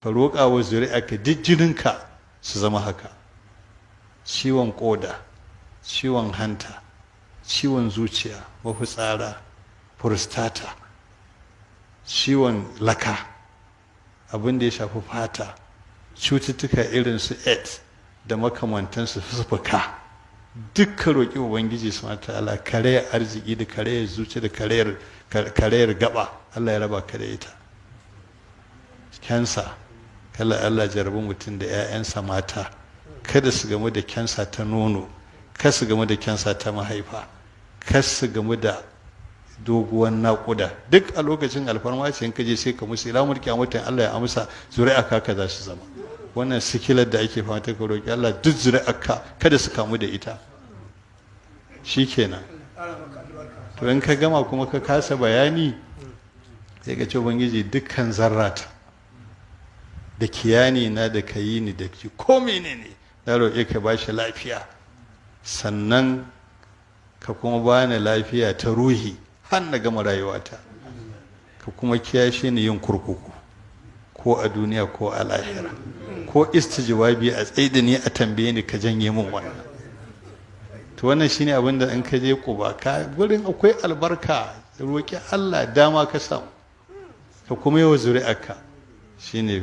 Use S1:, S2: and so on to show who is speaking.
S1: ka roƙa wa zuri'arka duk jininka su zama haka. Ciwon ƙoda, ciwon hanta, ciwon zuciya, mafitsara, prostata, ciwon laka, abin da ya shafi fata, cututtuka irin su AIDS da makamantansu su fuka, dukkan roƙi ubangiji subhanahu ta'ala karayar arziki da karayar zuci da karayar gaba Allah ya raba ka da ita. Kansa, kala Allah jarabi mutum da 'ya'yansa mata kada su gamu da kansa ta nono, kada su gamu da kansa ta mahaifa, kada su gamu da doguwar naƙuda. Duk a lokacin alfarma ce in ka je sai ka musu ila mulki a mutum Allah ya amsa zuri'a ka za su zama. Wannan sikilar da ake fama ta ka roƙi Allah duk zuri'arka kada su kamu da ita. Shikenan. To in ka gama kuma ka kasa bayani sai ka ce ubangiji dukkan zarrata da kiyani na da kayi ni da ki ko menene na roƙe ka ba shi lafiya, sannan ka kuma bani lafiya ta ruhi har na gama rayuwata, ka kuma kiyashe ni yin kurkuku ko a duniya ko a lahira, ko istijwabi a tsaida ni a tambaye ni ka janye min wannan. To wannan shine abin da in ka je Ƙuba ka gurin akwai albarka, roƙi Allah dama ka samu ka kuma yi wa zuri'arka shine